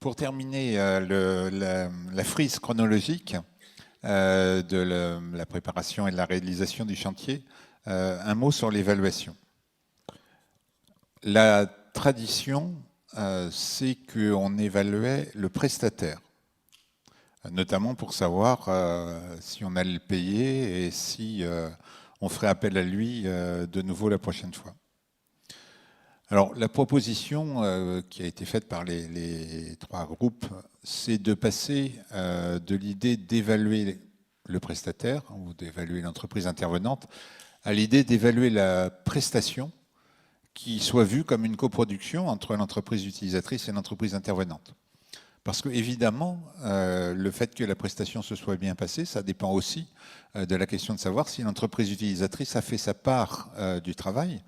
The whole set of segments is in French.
Pour terminer la frise chronologique de la préparation et de la réalisation du chantier, un mot sur l'évaluation. La tradition, c'est qu'on évaluait le prestataire, notamment pour savoir si on allait le payer et si on ferait appel à lui de nouveau la prochaine fois. Alors, la proposition qui a été faite par les trois groupes, c'est de passer de l'idée d'évaluer le prestataire ou d'évaluer l'entreprise intervenante à l'idée d'évaluer la prestation qui soit vue comme une coproduction entre l'entreprise utilisatrice et l'entreprise intervenante. Parce que, évidemment, le fait que la prestation se soit bien passée, ça dépend aussi de la question de savoir si l'entreprise utilisatrice a fait sa part du travail,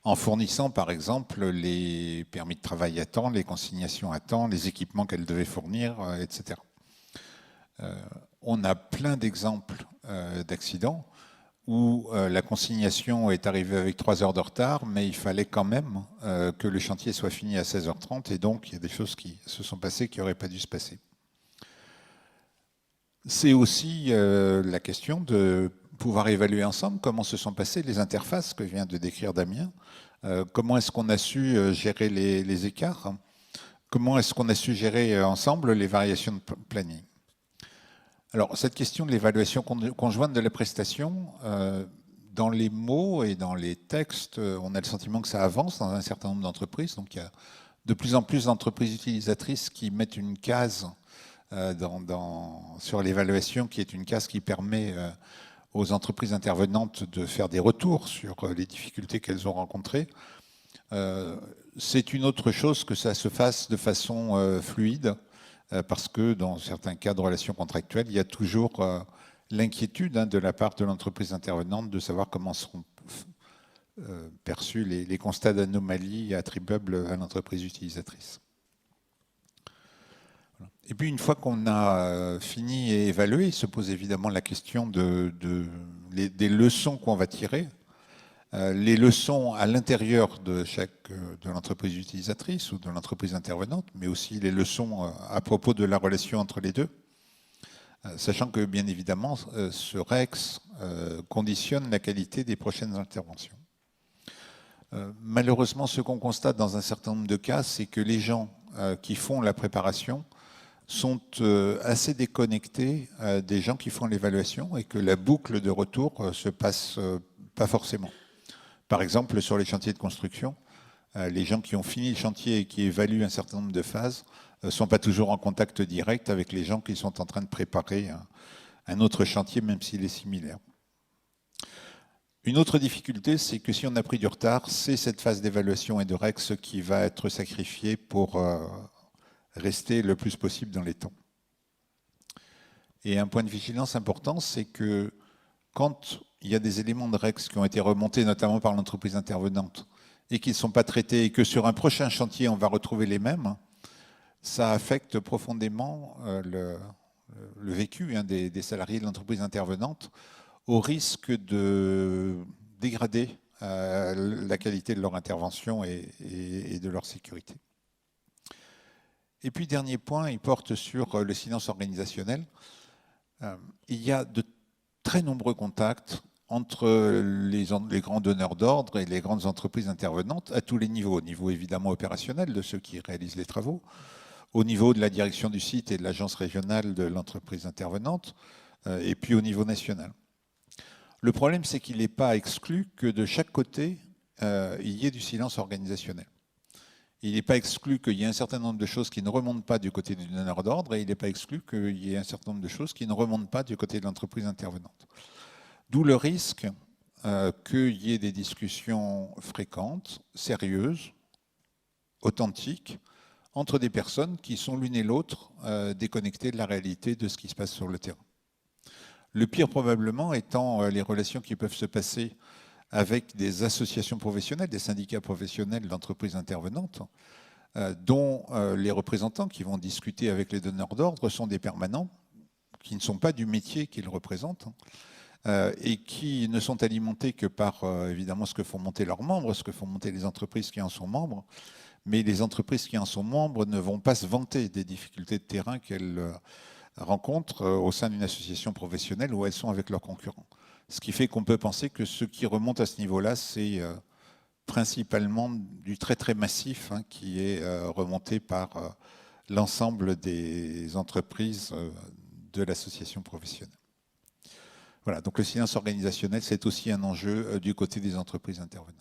en fournissant par exemple les permis de travail à temps, les consignations à temps, les équipements qu'elle devait fournir, etc. On a plein d'exemples d'accidents où la consignation est arrivée avec 3 heures de retard, mais il fallait quand même que le chantier soit fini à 16h30, et donc il y a des choses qui se sont passées qui n'auraient pas dû se passer. C'est aussi la question de pouvoir évaluer ensemble comment se sont passées les interfaces que vient de décrire Damien, comment est-ce qu'on a su gérer les écarts, comment est-ce qu'on a su gérer ensemble les variations de planning. Alors, cette question de l'évaluation conjointe de la prestation, dans les mots et dans les textes, on a le sentiment que ça avance dans un certain nombre d'entreprises. Donc, il y a de plus en plus d'entreprises utilisatrices qui mettent une case sur l'évaluation, qui est une case qui permet aux entreprises intervenantes de faire des retours sur les difficultés qu'elles ont rencontrées. C'est une autre chose que ça se fasse de façon fluide, parce que dans certains cas de relations contractuelles, il y a toujours l'inquiétude de la part de l'entreprise intervenante de savoir comment seront perçus les constats d'anomalie attribuables à l'entreprise utilisatrice. Et puis une fois qu'on a fini et évalué, il se pose évidemment la question des leçons qu'on va tirer. Les leçons à l'intérieur de l'entreprise utilisatrice ou de l'entreprise intervenante, mais aussi les leçons à propos de la relation entre les deux, sachant que bien évidemment ce REX conditionne la qualité des prochaines interventions. Malheureusement, ce qu'on constate dans un certain nombre de cas, c'est que les gens qui font la préparation sont assez déconnectés des gens qui font l'évaluation et que la boucle de retour se passe pas forcément. Par exemple, sur les chantiers de construction, les gens qui ont fini le chantier et qui évaluent un certain nombre de phases ne sont pas toujours en contact direct avec les gens qui sont en train de préparer un autre chantier, même s'il est similaire. Une autre difficulté, c'est que si on a pris du retard, c'est cette phase d'évaluation et de REX qui va être sacrifiée pour rester le plus possible dans les temps. Et un point de vigilance important, c'est que quand il y a des éléments de REX qui ont été remontés, notamment par l'entreprise intervenante, et qui ne sont pas traités, et que sur un prochain chantier, on va retrouver les mêmes, ça affecte profondément le vécu des salariés de l'entreprise intervenante, au risque de dégrader la qualité de leur intervention et de leur sécurité. Et puis, dernier point, il porte sur le silence organisationnel. Il y a de très nombreux contacts entre les grands donneurs d'ordre et les grandes entreprises intervenantes à tous les niveaux. Au niveau évidemment opérationnel de ceux qui réalisent les travaux, au niveau de la direction du site et de l'agence régionale de l'entreprise intervenante, et puis au niveau national. Le problème, c'est qu'il n'est pas exclu que de chaque côté, il y ait du silence organisationnel. Il n'est pas exclu qu'il y ait un certain nombre de choses qui ne remontent pas du côté du donneur d'ordre, et il n'est pas exclu qu'il y ait un certain nombre de choses qui ne remontent pas du côté de l'entreprise intervenante. D'où le risque qu'il y ait des discussions fréquentes, sérieuses, authentiques, entre des personnes qui sont l'une et l'autre déconnectées de la réalité de ce qui se passe sur le terrain. Le pire probablement étant les relations qui peuvent se passer avec des associations professionnelles, des syndicats professionnels d'entreprises intervenantes, dont les représentants qui vont discuter avec les donneurs d'ordre sont des permanents, qui ne sont pas du métier qu'ils représentent, et qui ne sont alimentés que par, évidemment, ce que font monter leurs membres, ce que font monter les entreprises qui en sont membres, mais les entreprises qui en sont membres ne vont pas se vanter des difficultés de terrain qu'elles rencontrent au sein d'une association professionnelle où elles sont avec leurs concurrents. Ce qui fait qu'on peut penser que ce qui remonte à ce niveau-là, c'est principalement du très très massif qui est remonté par l'ensemble des entreprises de l'association professionnelle. Voilà, donc le silence organisationnel, c'est aussi un enjeu du côté des entreprises intervenantes.